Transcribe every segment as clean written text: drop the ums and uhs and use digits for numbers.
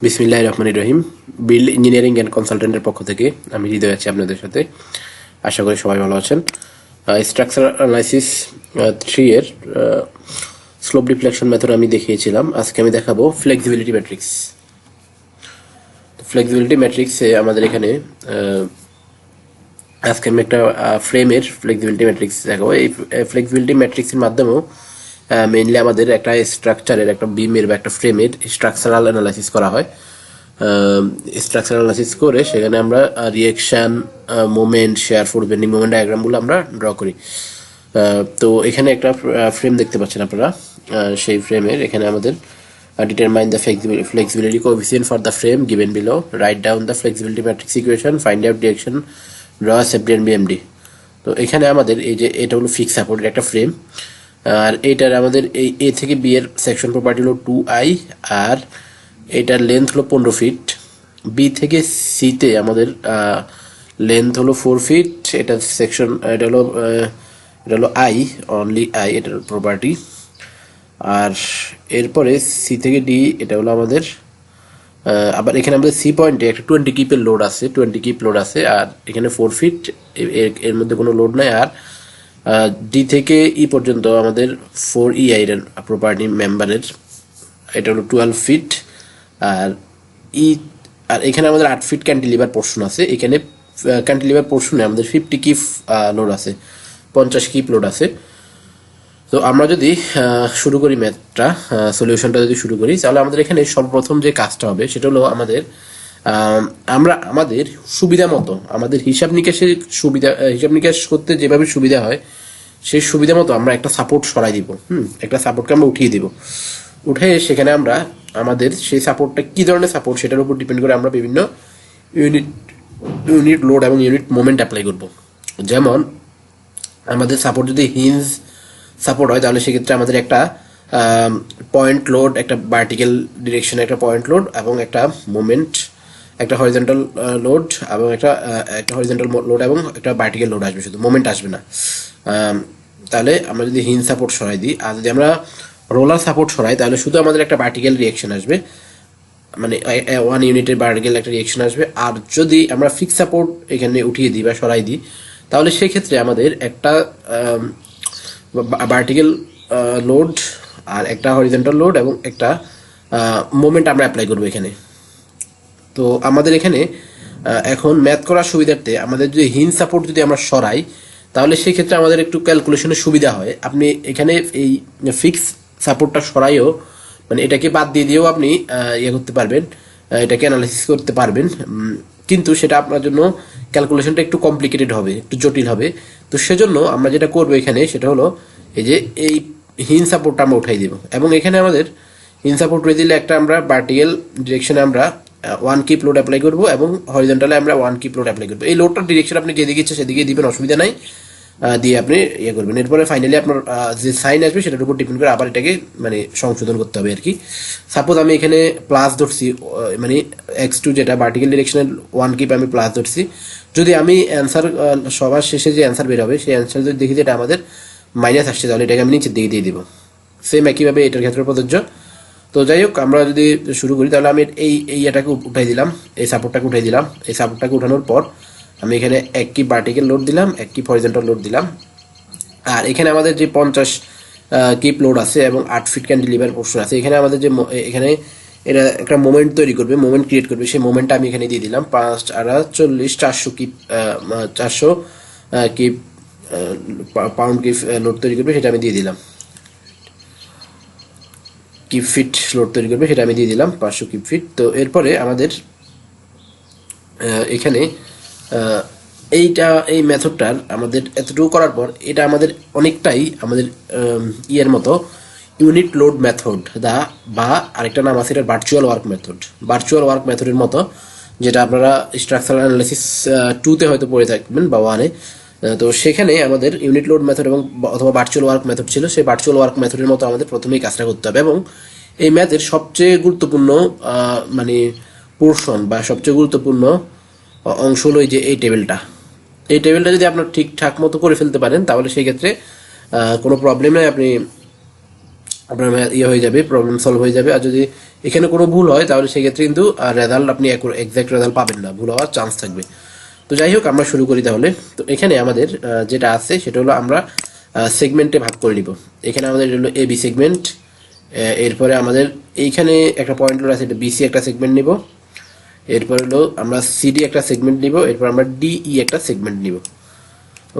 বিসমিল্লাহির রহমানির রহিম। Build engineering and কনসালটেন্টের পক্ষ থেকে আমি হৃদয় আছি আপনাদের সাথে। আশা করি সবাই ভালো আছেন। স্ট্রাকচারাল অ্যানালাইসিস 3 এর স্লোপ ডিফ্লেকশন মেথড আমি দেখিয়েছিলাম। আজকে আমি দেখাবো ফ্লেক্সিবিলিটি ম্যাট্রিক্স। ফ্লেক্সিবিলিটি ম্যাট্রিক্সে আমাদের এখানে আজকে আমি একটা ফ্রেমের ফ্লেক্সিবিলিটি ম্যাট্রিক্স দেখাবো। এই ফ্লেক্সিবিলিটি ম্যাট্রিক্সের মাধ্যমেও মেইনলি আমাদের একটা স্ট্রাকচারের, একটা বিমের বা একটা ফ্রেমের স্ট্রাকচারাল অ্যানালাইসিস করা হয়। স্ট্রাকচারাল অ্যানালাইসিস করে সেখানে আমরা reaction, moment, shear force, bending moment ডায়াগ্রামগুলো আমরা ড্র করি। তো এখানে একটা ফ্রেম দেখতে পাচ্ছেন আপনারা। সেই ফ্রেমের এখানে আমাদের determine the flexibility coefficient for the frame given below, write down the flexibility matrix equation, find out direction, draw SFD and BMD। তো এখানে আমাদের এই যে এটা হলো ফিক্স সাপোর্টের একটা ফ্রেম, আর এইটার আমাদের এই এ থেকে বি এর সেকশন প্রপার্টি হলো 2i, আর এটার লেন্থ হলো 15 ফিট। বি থেকে সিতে আমাদের লেন্থ হলো 4 ফিট। এটা সেকশন, এটা হলো আই, অনলি আই এটার প্রপার্টি। আর এরপরে সি থেকে ডি এটা হলো আমাদের, আবার এখানে আমাদের সি পয়েন্টে একটা 20 কিপের লোড আছে, 20 কিপ লোড আছে, আর এখানে 4 ফিট, এর মধ্যে কোনো লোড নাই। আর ডি থেকে ই পর্যন্ত আমাদের 4EI এর প্রপার্টি মেম্বারের এটা হলো 12 ফিট। আর আর এখানে আমাদের 8 ফিট ক্যান্টিলিভার পোর্শন আছে। এখানে ক্যান্টিলিভার পোর্শনে আমাদের 50 কিপ লোড আছে, 50 কিপ লোড আছে। তো আমরা যদি শুরু করি ম্যাথটা, সলিউশনটা যদি শুরু করি, তাহলে আমাদের এখানে সর্বপ্রথম যে কাজটা হবে সেটা হলো আমরা আমাদের সুবিধা মতো, আমাদের হিসাব নিকাশ করতে যেভাবে সুবিধা হয় সেই সুবিধা মতো আমরা একটা সাপোর্ট সরাই দিব। একটা সাপোর্টকে আমরা উঠিয়ে দিব। উঠে সেখানে আমরা আমাদের সেই সাপোর্টটা কী ধরনের সাপোর্ট সেটার উপর ডিপেন্ড করে আমরা বিভিন্ন ইউনিট লোড এবং ইউনিট মোমেন্ট অ্যাপ্লাই করব। যেমন আমাদের সাপোর্ট যদি হিঞ্জ সাপোর্ট হয়, তাহলে সেক্ষেত্রে আমাদের একটা পয়েন্ট লোড, একটা ভার্টিক্যাল ডিরেকশনে একটা পয়েন্ট লোড এবং একটা মোমেন্ট, একটা হরিজন্টাল লোড এবং একটা হরিজন্টাল লোড এবং একটা ভার্টিক্যাল লোড আসবে, শুধু মোমেন্ট আসবে না। তাহলে আমরা যদি হিঞ্জ সাপোর্ট সরাই দিই, আর যদি আমরা রোলার সাপোর্ট সরাই, তাহলে শুধু আমাদের একটা ভার্টিক্যাল রিয়েকশন আসবে, মানে 1 ইউনিটের ভার্টিক্যাল একটা রিয়েকশন আসবে। আর যদি আমরা ফিক্স সাপোর্ট এখানে উঠিয়ে দিই বা সরাই দিই, তাহলে সেক্ষেত্রে আমাদের একটা ভার্টিক্যাল লোড আর একটা হরিজন্টাল লোড এবং একটা মোমেন্ট আমরা অ্যাপ্লাই করবো এখানে। তো আমাদের এখানে এখন ম্যাথ করার সুবিধার্থে আমাদের যদি হিঞ্জ সাপোর্ট যদি আমরা সরাই, তাহলে সেক্ষেত্রে আমাদের একটু ক্যালকুলেশনের সুবিধা হয়। আপনি এখানে এই ফিক্স সাপোর্টটা সরাইও, মানে এটাকে বাদ দিয়ে দিয়েও আপনি করতে পারবেন, এটাকে অ্যানালাইসিস করতে পারবেন, কিন্তু সেটা আপনার জন্য ক্যালকুলেশনটা একটু কমপ্লিকেটেড হবে, একটু জটিল হবে। তো সেজন্য আমরা যেটা করবো এখানে সেটা হলো এই যে এই হিঞ্জ সাপোর্টটা আমরা উঠাই দেবো, এবং এখানে আমাদের হিঞ্জ সাপোর্ট উঠে দিলে একটা আমরা ভার্টিক্যাল ডিরেকশনে আমরা 1 কিপ লোড অ্যাপ্লাই করবো এবং হরিজন্টালে আমরা 1 কিপ লোড অ্যাপ্লাই করবো। এই লোডটার ডিরেকশন আপনি যেদিকে ইচ্ছে সেদিকে দিবেন, অসুবিধা নাই, দিয়ে আপনি করবেন। এরপরে ফাইনালি আপনার যে সাইন আসবে সেটার উপর ডিপেন্ড করে আবার এটাকে মানে সংশোধন করতে হবে আর কি। সাপোজ আমি এখানে প্লাস ধরছি, মানে x2 যেটা ভার্টিক্যাল ডিরেকশনের 1 কিপ আমি প্লাস ধরছি। যদি আমি অ্যান্সার সবার শেষে যে অ্যান্সার বের হবে সেই অ্যান্সার যদি দেখি যে এটা আমাদের মাইনাস আসছে, তাহলে এটাকে আমি নিচের দিকে দিয়ে দিব। সেম একইভাবে এটার ক্ষেত্রে প্রযোজ্য। তো যাই হোক, আমরা যদি শুরু করি, তাহলে আমি এটাকে উঠাই দিলাম, এই সাপোর্টটাকে উঠাই দিলাম। এই সাপোর্টটাকে উঠানোর পর আমি এখানে 1 কিপ ভার্টিক্যাল লোড দিলাম, 1 কিপ হরিজন্টাল লোড দিলাম। আর এখানে আমাদের যে 50 কিপ লোড আছে এবং 8 ফিট ক্যান্টিলিভার পোর্শন আছে, এখানে আমাদের যে এখানে এটা একটা মোমেন্ট তৈরি করবে, মোমেন্ট ক্রিয়েট করবে, সেই মোমেন্টটা আমি এখানে দিয়ে দিলাম 5 আর 40 400 keep, 400 keep pound keep load তৈরি করবে, সেটা আমি দিয়ে দিলাম। কিপ ফিট লোড তৈরি করবে সেটা আমি দিয়ে দিলাম 500 কিপ ফিট। তো এরপরে আমাদের এখানে এই মেথডটার আমাদের এতটুকু করার পর এটা আমাদের অনেকটাই আমাদের ইয়ের মতো ইউনিট লোড মেথড বা আরেকটা নাম আছে এটা virtual work method. Virtual work মেথডের মতো, যেটা আপনারা স্ট্রাকচারাল অ্যানালাইসিস 2-তে হয়তো পড়ে থাকবেন বা 1-এ। তো সেখানে আমাদের ইউনিট লোড মেথড এবং অথবা ভার্চুয়াল ওয়ার্ক মেথড ছিল। সেই ভার্চুয়াল ওয়ার্ক মেথডের মতো আমাদের প্রথমেই কাজটা করতে হবে, এবং এই ম্যাথের সবচেয়ে গুরুত্বপূর্ণ মানে পোর্শন বা সবচেয়ে গুরুত্বপূর্ণ অংশ হলো এই যে এই টেবিলটা। এই টেবিলটা যদি আপনার ঠিকঠাক মতো করে ফেলতে পারেন, তাহলে সেই ক্ষেত্রে কোনো প্রবলেম নেই, আপনি আপনার ইয়ে হয়ে যাবে, প্রবলেম সলভ হয়ে যাবে। আর যদি এখানে কোনো ভুল হয় তাহলে সেক্ষেত্রে কিন্তু রেজাল্ট আপনি এক্সাক্ট রেজাল্ট পাবেন না, ভুল হওয়ার চান্স থাকবে। তো যাই হোক, আমরা শুরু করি তাহলে। তো এখানে আমাদের যেটা আছে সেটা হলো আমরা সেগমেন্টে ভাগ করে নিব। এখানে আমাদের হলো এ বি সেগমেন্ট, এরপরে আমাদের এইখানে একটা পয়েন্ট আছে, এটা বিসি একটা সেগমেন্ট নিব, এরপর হলো আমরা সিডি একটা সেগমেন্ট নিব, এরপর আমরা ডিই একটা সেগমেন্ট নিব।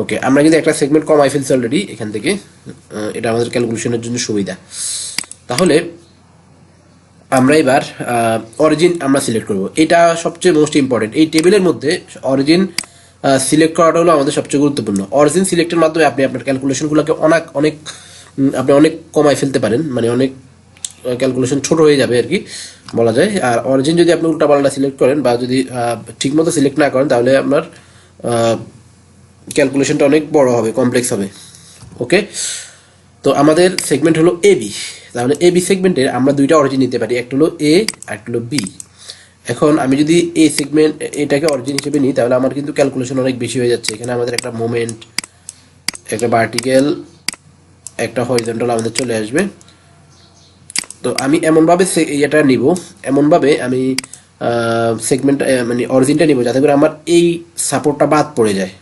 ওকে, আমরা কিন্তু একটা সেগমেন্ট কমাই ফেলছি অলরেডি এখান থেকে, এটা আমাদের ক্যালকুলেশনের জন্য সুবিধা। তাহলে আমরা এবার অরিজিন আমরা সিলেক্ট করব, এটা সবচেয়ে মোস্ট ইম্পর্টেন্ট। এই টেবিলের মধ্যে অরিজিন সিলেক্ট করাটা হলো আমাদের সবচেয়ে গুরুত্বপূর্ণ। অরিজিন সিলেক্টের মাধ্যমে আপনি আপনার ক্যালকুলেশনগুলোকে অনেক অনেক আপনি অনেক কমাই ফেলতে পারেন, মানে অনেক ক্যালকুলেশন ছোট হয়ে যাবে আর কি বলা যায়। আর অরিজিন যদি আপনি উল্টাপাল্টা সিলেক্ট করেন বা যদি ঠিকমতো সিলেক্ট না করেন তাহলে আপনার ক্যালকুলেশনটা অনেক বড় হবে, কমপ্লেক্স হবে। ওকে, তো আমাদের সেগমেন্ট হলো এ বি। তাহলে এ বি সেগমেন্টের আমরা দুইটা অরিজিন নিতে পারি, একটা হলো এ আর একটা হলো বি। এখন আমি যদি এই সেগমেন্ট এটাকে অরিজিন হিসেবে নিই তাহলে আমার কিন্তু ক্যালকুলেশন অনেক বেশি হয়ে যাচ্ছে। এখানে আমাদের একটা মোমেন্ট, একটা ভার্টিক্যাল, একটা হরিজন্টাল আমাদের চলে আসবে। তো আমি এমনভাবে এটা নিব, এমনভাবে আমি সেগমেন্ট মানে অরিজিনটা নিব যাতে করে আমার এই সাপোর্টটা বাদ পড়ে যায়।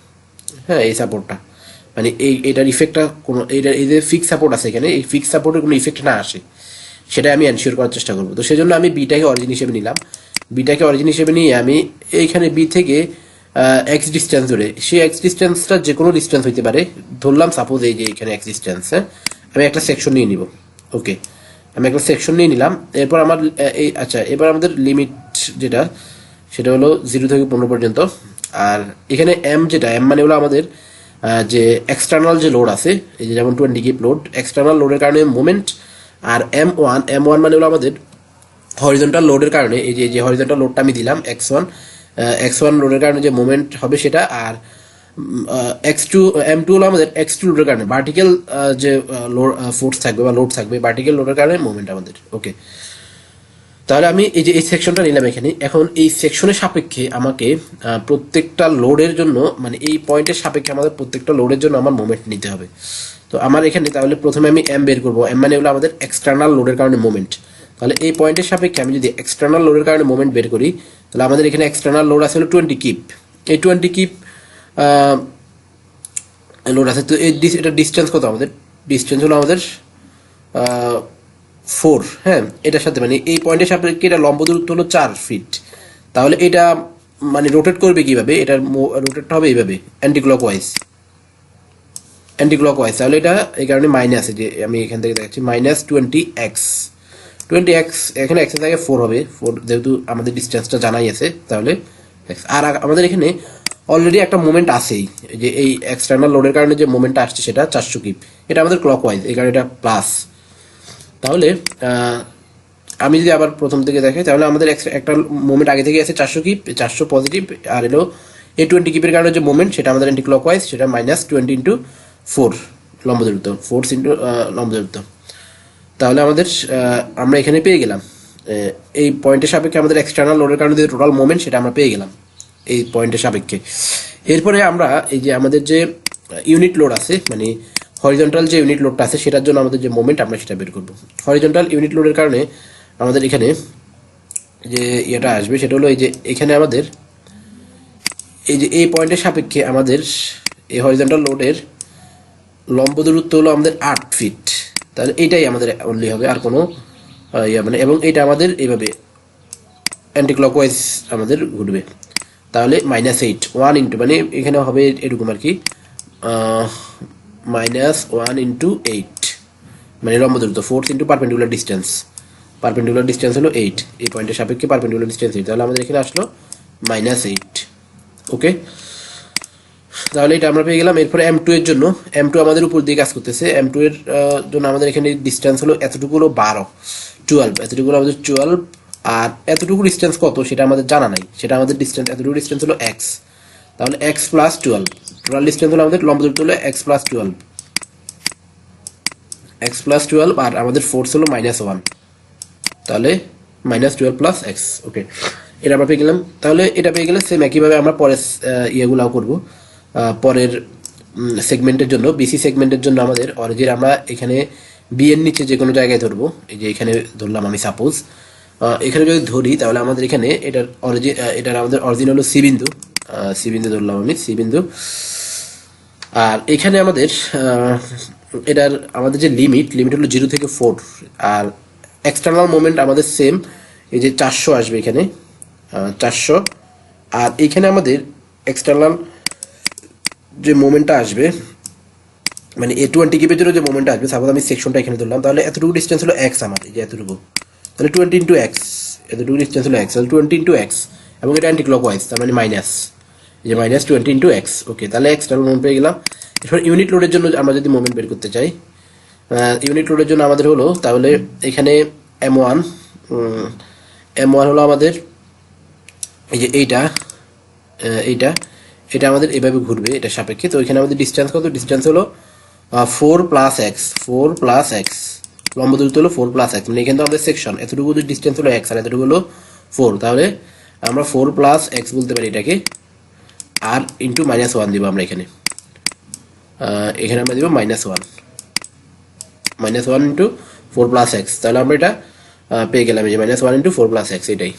হ্যাঁ, এই সাপোর্টটা মানে এটার ইফেক্টটা কোনো এই যে ফিক্স সাপোর্ট আছে এখানে, এই ফিক্স সাপোর্টের কোনো ইফেক্ট না আসে, সেটা আমি এনশিওর করার চেষ্টা করবো। তো সেজন্য আমি বিটাকে অরিজিন হিসেবে নিলাম। বিটাকে অরিজিন হিসেবে নিয়ে আমি এইখানে বি থেকে এক্স ডিস্টেন্স ধরে, সেই এক্স ডিস্টেন্সটা যে কোনো ডিস্টেন্স হইতে পারে, ধরলাম সাপোজ এই যে এখানে এক্স ডিস্টেন্স, হ্যাঁ, আমি একটা সেকশন নিয়ে নিব। ওকে, আমি একটা সেকশন নিয়ে নিলাম। এরপর আমার এই আচ্ছা, এবার আমাদের লিমিট যেটা সেটা হলো 0 থেকে 15 পর্যন্ত। আর এখানে এম যেটা, এম মানে হলো আমাদের যে এক্সটার্নাল যে লোড আছে, এই যে যেমন 20 কিপ লোড, এক্সটার্নাল লোডের কারণে মোমেন্ট। আর এম ওয়ান মানে হলো আমাদের হরিজন্টাল লোডের কারণে, এই যে হরিজন্টাল লোডটা আমি দিলাম এক্স ওয়ান লোডের কারণে যে মোমেন্ট হবে সেটা। আর এম টু হলো আমাদের এক্স2 লোডের কারণে ভার্টিক্যাল যে ফোর্স থাকবে বা লোড থাকবে, ভার্টিক্যাল লোডের কারণে মোমেন্ট আমাদের। ওকে, তাহলে আমি এই যে এই সেকশনটা নিলাম এখানে। এখন এই সেকশনের সাপেক্ষে আমাকে প্রত্যেকটা লোডের জন্য, মানে এই পয়েন্টের সাপেক্ষে আমাদের প্রত্যেকটা লোডের জন্য আমার মোমেন্ট নিতে হবে। তো আমার এখানে তাহলে প্রথমে আমি এম বের করবো। এম মানে হলো আমাদের এক্সটার্নাল লোডের কারণে মোমেন্ট। তাহলে এই পয়েন্টের সাপেক্ষে আমি যদি এক্সটার্নাল লোডের কারণে মোমেন্ট বের করি তাহলে আমাদের এখানে এক্সটার্নাল লোড আছে হলো 20 কিপ। এই 20 কিপ লোড আছে। তো এটা ডিস্টেন্স কত আমাদের? ডিস্টেন্স হলো আমাদের 4। হ্যাঁ, এটার সাথে মানে এই পয়েন্টের সাপেক্ষে এটা লম্ব দূরত্ব হলো 4 ফিট। তাহলে এটা মানে রোটেট করবে কিভাবে? এটার রোটেটটা হবে এইভাবে, অ্যান্টি ক্লকওয়াইজ। তাহলে এটা এই কারণে মাইনাস, যে আমি এখান থেকে দেখাচ্ছি -20x। এখানে x এর জায়গায় 4 হবে, 4 যেহেতু আমাদের ডিস্টেন্সটা জানাই আছে তাহলে x। আর আমাদের এখানে অলরেডি একটা মোমেন্ট আছেই, যে এই এক্সটার্নাল লোডের কারণে যে মোমেন্টটা আসছে সেটা 400 কিপ, এটা আমাদের ক্লকওয়াইজ, এই কারণে এটা প্লাস। তাহলে আমি যদি আবার প্রথম থেকে দেখাই তাহলে আমাদের একটা মোমেন্ট আগে থেকে আছে 400 কিপ, 400 পজিটিভ। আর এলো এই 20 কিপের কারণে যে মোমেন্ট সেটা আমাদের অ্যান্টি ক্লকওয়াইজ, সেটা -20 ইন্টু 4 লম্ব দূরত্ব, ফোর্স ইন্টু লম্ব দূরত্ব। তাহলে আমাদের আমরা এখানে পেয়ে গেলাম এই পয়েন্টের সাপেক্ষে আমাদের এক্সটার্নাল লোডের কারণে যে টোটাল মোমেন্ট সেটা আমরা পেয়ে গেলাম এই পয়েন্টের সাপেক্ষে। এরপরে আমরা এই যে আমাদের যে ইউনিট লোড আছে, মানে হরিজন্টাল যে ইউনিট লোডটা আছে সেটার জন্য আমাদের যে মোমেন্ট আমরা সেটা বের করবো। হরিজন্টাল ইউনিট লোডের কারণে আমাদের এখানে যে ইয়েটা আসবে সেটা হলো এই যে এখানে আমাদের এই যে এই পয়েন্টের সাপেক্ষে আমাদের এই হরিজন্টাল লোডের লম্ব দূরত্ব হলো আমাদের 8 ফিট। তাহলে এইটাই আমাদের অনলি হবে, আর কোনো মানে, এবং এটা আমাদের এইভাবে অ্যান্টি ক্লকওয়াইজ আমাদের ঘুরবে। তাহলে -8 1 ইন্টু, মানে এখানে হবে এরকম আর কি, -1 ইন্টু 8, মানে লম্ব দূরত্ব, ফোর্স ইন্টু পারপেন্ডিকুলার ডিস্টেন্স হলো 8, এই পয়েন্টের সাপেক্ষে পারপেন্ডিকুলার ডিস্টেন্স 8, তাহলে আমাদের এখানে আসলো -8। ওকে, তাহলে এটা আমরা পেয়ে গেলাম। এরপরে M2 এর জন্য, M2 আমাদের উপর দিয়ে কাজ করতেছে। M2 এর জন্য আমাদের এখানে ডিস্টেন্স হলো এতটুকু হলো 12, এতটুকু হলো আমাদের 12। আর এতটুকু ডিস্টেন্স কত সেটা আমাদের জানা নাই, সেটা আমাদের ডিস্টেন্স, এতটুকু ডিস্টেন্স হলো x। তাহলে x প্লাস 12, টোটাল ডিস্টেন্স হলো আমাদের লম্ব দূরত্ব হলো x প্লাস 12, আর আমাদের ফোর্স হলো -1, তাহলে -12 প্লাস x। ওকে, এটা আমরা পেয়ে গেলাম। তাহলে এটা পেয়ে গেলে সেম একইভাবে আমরা পরের ইয়েগুলাও করবো। পরের সেগমেন্টের জন্য, বিসি সেগমেন্টের জন্য আমাদের অরিজিন আমরা এখানে বি এর নিচে যে কোনো জায়গায় ধরবো, এই যে এখানে ধরলাম আমি সাপোজ, এখানে যদি ধরি তাহলে আমাদের এখানে এটার আমাদের অরিজিন হলো সি বিন্দু, সি বিন্দু ধরলাম আমি সি বিন্দু। আর এখানে আমাদের এটার আমাদের যে লিমিট হলো 0 থেকে 4। আর এক্সটার্নাল মোমেন্ট আমাদের সেম, এই যে 400 আসবে এখানে, 400। আর এখানে আমাদের এক্সটার্নাল যে মোমেন্টটা আসবে, মানে A20 কিপের জন্য যে মোমেন্টটা আসবে, সাপোজ আমি সেকশনটা এখানে ধরলাম, তাহলে এতটুকু ডিস্টেন্স হলো এক্স আমার, এই যে এতটুকু, তাহলে 20 ইন্টু এক্স, এতটুকু ডিস্টেন্স হলো এক্স, তাহলে 20 ইন্টু এক্স, এবং এটা অ্যান্টি ক্লকওয়াইজ, তার মানে মাইনাস, এই যে মাইনাস 20 ইন্টু এক্স। ওকে, তাহলে এক্সটার্নাল মোমেন্ট পেয়ে গেলাম। এরপর ইউনিট লোডের জন্য আমরা যদি মোমেন্ট বের করতে চাই, ইউনিট লোডের জন্য আমাদের হলো, তাহলে এখানে M1, M1 হলো আমাদের এই যে এইটা এটা আমাদের এভাবে ঘুরবে এটা সাপেক্ষে। তো এখানে আমাদের ডিস্টেন্স কত, ডিস্টেন্স হলো 4 প্লাস এক্স, 4 প্লাস এক্স, লম্ব দূরত্ব হলো 4 প্লাস এক্স, মানে এখানে তো আমাদের সেকশন, এতটুকু ডিস্টেন্স হলো এক্স আর এতটুকু হলো 4, তাহলে আমরা 4 প্লাস এক্স বলতে পারি এটাকে, আর ইন্টু -1 দিব আমরা এখানে, এখানে আমরা দিব -1, -1 ইন্টু 4 প্লাস এক্স, তাহলে আমরা এটা পেয়ে গেলাম, এই যে -1 ইন্টু 4 প্লাস এক্স এটাই।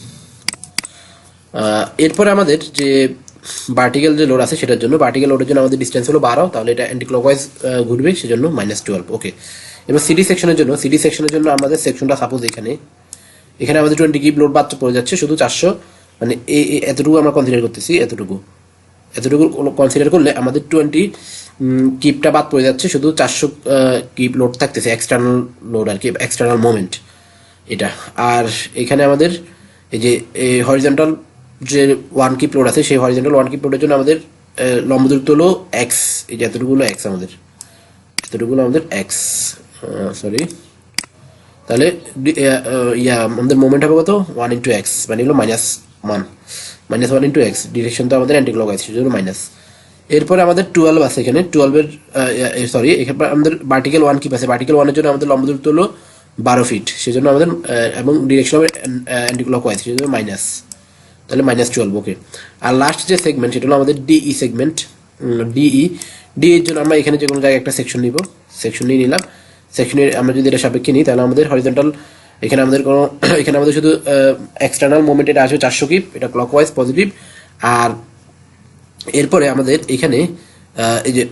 এরপরে আমাদের যে ভার্টিক্যাল যে লোড আছে সেটার জন্য, ভার্টিক্যাল লোডের জন্য আমাদের ডিস্টেন্স হলো 12, তাহলে এটা অ্যান্টি ক্লকওয়াইজ ঘুরবে, সেজন্য -12। ওকে, এবার সিডি সেকশনের জন্য আমাদের সেকশনটা সাপোজ এখানে আমাদের 20 কিপ লোড বাদ পড়ে যাচ্ছে, শুধু 400, মানে এতটুকু আমরা কনসিডার করতেছি, এতটুকু কনসিডার করলে আমাদের 20 কিপটা বাদ পড়ে যাচ্ছে, শুধু 400 কিপ লোড থাকতেছে, এক্সটার্নাল লোড আর কি, এক্সটার্নাল মোমেন্ট এটা। আর এখানে আমাদের এই যে হরিজন্টাল যে 1 কিপ লোড আছে, সেই হরিজন্টাল 1 কিপ লোডের জন্য আমাদের লম্ব দূরত্ব হলো এক্স, এই যে এতটুকু হলো এক্স, এতটুকু আমাদের এক্স, সরি, তাহলে আমাদের মোমেন্ট হবে কত, 1 ইন্টু এক্স, মানে হলো -1 ইন্টু এক্স, ডিরেকশন তো আমাদের অ্যান্টি ক্লকওয়াইজ, সেজন্য মাইনাস। এরপরে আমাদের 12 আছে এখানে, 12 এর সরি, এখানে আমাদের ভার্টিক্যাল 1 কিপ আছে, ভার্টিক্যাল 1 এর জন্য আমাদের লম্ব দূরত্ব হলো 12 ফিট, সেজন্য আমাদের এবং ডিরেকশন হবে অ্যান্টি ক্লকওয়াইজ, সেজন্য মাইনাস, তাহলে -12। ওকে, আর লাস্ট যে সেগমেন্ট সেটা হলো আমাদের ডিই সেগমেন্ট, ডি এর জন্য আমরা এখানে যে কোনো জায়গায় একটা সেকশন নিয়ে নিলাম, সেকশনের আমরা যদি এটা সাপেক্ষে নিই, তাহলে আমাদের হরিজন্টাল এখানে আমাদের শুধু এক্সটার্নাল মোমেন্ট এটা আসবে 400 কিপ, এটা ক্লকওয়াইজ পজিটিভ। আর এরপরে আমাদের এখানে এই যে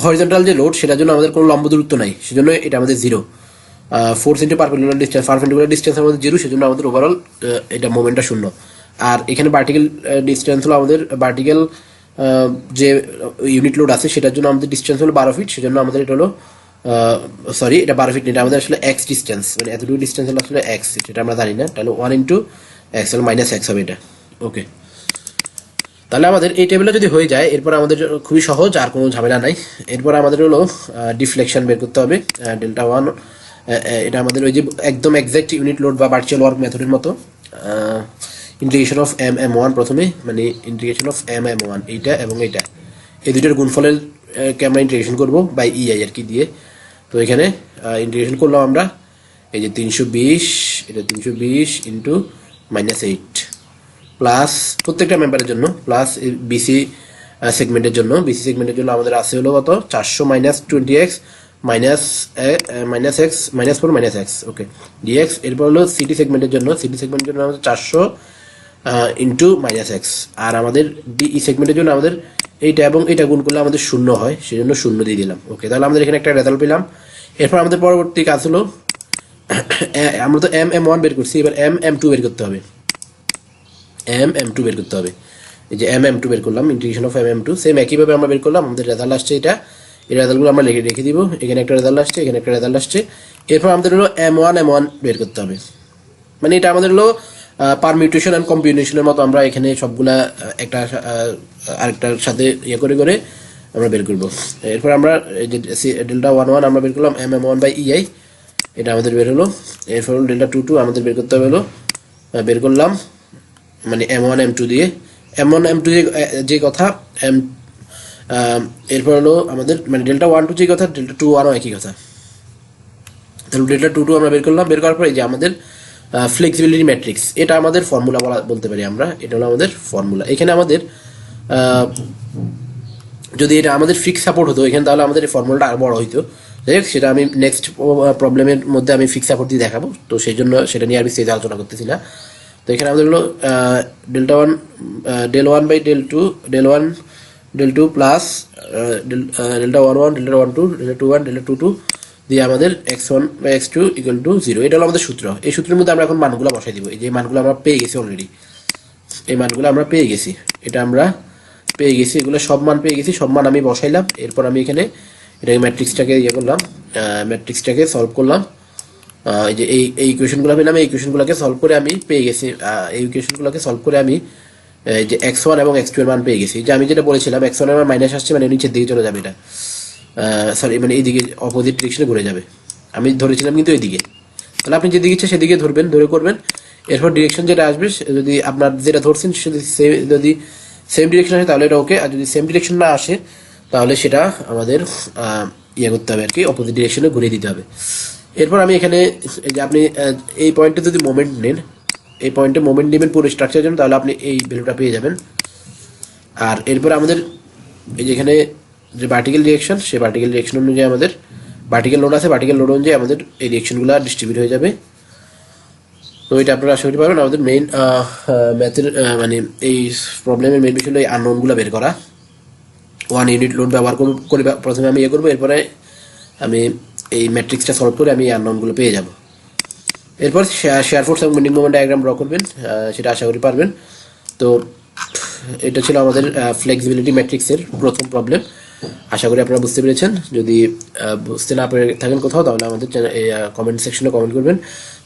হরিজন্টাল যে লোড, সেটার জন্য আমাদের কোনো লম্ব দূরত্ব নাই, সেজন্য এটা আমাদের 0, ফোর্স ইন্টু পারপেন্ডিকুলার ডিস্টেন্স আমাদের 0, সেজন্য আমাদের ওভারঅল এটা মোমেন্টটা 0। আর এখানে ভার্টিক্যাল ডিস্টেন্স হলো আমাদের ভার্টিক্যাল যে ইউনিট লোড আছে সেটার জন্য আমাদের ডিস্টেন্স হলো 12 ফিট, সেজন্য আমাদের এটা হলো সরি, এটা 12 ফিট, এটা আমাদের আসলে এক্স ডিস্টেন্স, মানে এতটুকু ডিস্টেন্স হলো আসলে এক্স, সেটা আমরা জানি না, তাহলে 1 ইন্টু এক্স হলো -x হবে এটা। ওকে, তাহলে আমাদের এই টেবিলে যদি হয়ে যায়, এরপর আমাদের খুবই সহজ, আর কোনো ঝামেলা নাই। এরপর আমাদের হলো ডিফ্লেকশন বের করতে হবে, Δ1, এটা আমাদের ওই যে একদম এক্সাক্ট ইউনিট লোড বা ভার্চুয়াল ওয়ার্ক মেথডের মতো, ইন্টিগ্রেশন অফ M1 প্রথমে, মানে ইন্টিগ্রেশন অফ M1 এইটা এবং এইটা, এই দুইটার গুণফলের কে আমরা ইন্টিগ্রেশন করবো বাই EI আর কি দিয়ে। তো এখানে ইন্টিগ্রেশন করলাম আমরা, এই যে 320, এটা 320 ইন্টু -8 প্লাস প্রত্যেকটা মেম্বারের জন্য, প্লাস বিসি সেগমেন্টের জন্য আমাদের আছে হলো কত, 400 -20x -4 -x, ওকে, dx। এরপর হলো সিটি সেগমেন্টের জন্য আমাদের 400 ইন্টু -x। আর আমাদের ডিই সেগমেন্টের জন্য আমাদের এইটা এবং এটা গুণ করলে আমাদের 0 হয়, সেজন্য 0 দিয়ে দিলাম। ওকে, তাহলে আমাদের এখানে একটা রেজাল্ট পেলাম। এরপর আমাদের পরবর্তী কাজ হলো, আমরা তো M1 বের করছি, এবার M2 বের করতে হবে, এই যে M2 বের করলাম, ইন্টিগ্রেশন অফ M2, সেম একইভাবে আমরা বের করলাম, আমাদের রেজাল্ট আসছে এটা, এই রেজাল্টগুলো আমরা রেখে দিব, এখানে একটা রেজাল্ট আসছে, এখানে একটা রেজাল্ট আসছে। এরপর আমাদের হলো M1 বের করতে হবে, মানে এটা আমাদের হলো পারমিউটেশন অ্যান্ড কম্বিনেশনের মতো, আমরা এখানে সবগুলা একটা আরেকটার সাথে ইয়ে করে আমরা বের করবো। এরপর আমরা এই যে Δ11 আমরা বের করলাম M1 বাই EI, এটা আমাদের বের হলো। এরপর হলো Δ22 আমাদের বের করতে হবে, হলো বের করলাম, মানে M1 M2 দিয়ে, M1 M2 যে কথা, এরপর হলো আমাদের মানে Δ12 যে কথা, Δ21ও একই কথা। তাহলে Δ22 আমরা বের করলাম, বের করার পর এই যে আমাদের ফ্লেক্সিবিলিটি ম্যাট্রিক্স, এটা আমাদের ফর্মুলা বলতে পারি আমরা, এটা হলো আমাদের ফর্মুলা। এখানে আমাদের যদি এটা আমাদের ফিক্স সাপোর্ট হতো এখানে, তাহলে আমাদের এই ফর্মুলাটা আর বড় হইতো, যাই হোক, সেটা আমি নেক্সট প্রবলেমের মধ্যে আমি ফিক্স সাপোর্ট দিয়ে দেখাবো, তো সেই জন্য সেটা নিয়ে আমি স্টেজে আলোচনা করতেছি না। তো এখানে আমাদের হলো delta one, del one by del two plus delta one one, delta one two, delta two one, delta two two দিয়ে আমাদের x one by x two equal to zero. এটা হলো আমাদের সূত্র। এই সূত্রের মধ্যে আমরা এখন মানগুলো বসাই দিব। এই যে মানগুলো আমরা পেয়ে গেছি অলরেডি, এই মানগুলো আমরা পেয়ে গেছি, এটা আমরা পেয়ে গেছি, এগুলো সব মান পেয়ে গেছি, সব মান আমি বসাইলাম। এরপর আমি এখানে এটাকে ম্যাট্রিক্সটাকে ইয়ে করলাম, ম্যাট্রিক্সটাকে সলভ করলাম। এই যে এই ইকুয়েশনগুলো পেলাম, এই ইকুয়েশনগুলোকে সলভ করে আমি পেয়ে গেছি, এই ইকুয়েশনগুলোকে সলভ করে আমি এই যে এক্স ওয়ান এবং এক্স টু এর মান পেয়ে গেছি। যে আমি যেটা বলেছিলাম এক্স ওয়ান এর মান মাইনাস আসছে, মানে নিচের দিকে চলে যাবে, এটা সরি মানে এইদিকে অপোজিট ডিরেকশনে ঘুরে যাবে। আমি ধরেছিলাম কিন্তু এইদিকে, তাহলে আপনি যেদিকে ইচ্ছে সেদিকে ধরবেন, ধরে করবেন। এরপর ডিরেকশন যেটা আসবে, যদি আপনার যেটা ধরছেন যদি সেম ডিরেকশন আসে তাহলে এটা ওকে, আর যদি সেম ডিরেকশন না আসে তাহলে সেটা আমাদের ইয়ে করতে হবে আর কি, অপোজিট ডিরেকশনে ঘুরিয়ে দিতে হবে। এরপর আমি এখানে এই যে আপনি এই পয়েন্টে যদি মোমেন্ট নেন, এই পয়েন্টে মোমেন্ট নেবেন পুরো স্ট্রাকচারের জন্য, তাহলে আপনি এই ভ্যালুটা পেয়ে যাবেন। আর এরপর আমাদের এই যে এখানে যে ভার্টিক্যাল ডিরেকশন, সেই ভার্টিক্যাল ডিরেকশন অনুযায়ী আমাদের ভার্টিক্যাল লোড আছে, ভার্টিক্যাল লোড অনুযায়ী আমাদের এই ডিরেকশনগুলো ডিস্ট্রিবিউট হয়ে যাবে। তো এটা আপনারা আশা করতে পারবেন। আমাদের মেইন ম্যাথের মানে এই প্রবলেমের মেইন বিষয় হলো এই আননোনগুলো বের করা। 1 ইউনিট লোড ব্যবহার করে প্রথমে আমি ইয়ে করবো, এরপরে আমি এই ম্যাট্রিক্সটা সলভ করে আমি এই আননোনগুলো পেয়ে যাব। এরপর শেয়ার ফোর্স এবং বেন্ডিং মোমেন্ট ডায়াগ্রাম ড্র করবেন, সেটা আশা করি পারবেন। তো এটা ছিল আমাদের ফ্লেক্সিবিলিটি ম্যাট্রিক্সের প্রথম প্রবলেম। আশা করি আপনারা বুঝতে পেরেছেন। যদি বুঝতে না পেরে থাকেন কোথাও, তাহলে আমাদের কমেন্ট সেকশনে কমেন্ট করবেন।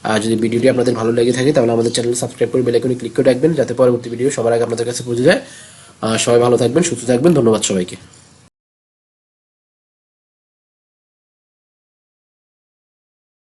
আর যদি ভিডিওটি আপনাদের ভালো লেগে থাকে তাহলে আমাদের চ্যানেল সাবস্ক্রাইব করে বেল আইকনে ক্লিক করে রাখবেন, যাতে পরবর্তী ভিডিও সবার আগে আপনাদের কাছে পৌঁছে যায়। সবাই ভালো থাকবেন, সুস্থ থাকবেন। ধন্যবাদ সবাইকে।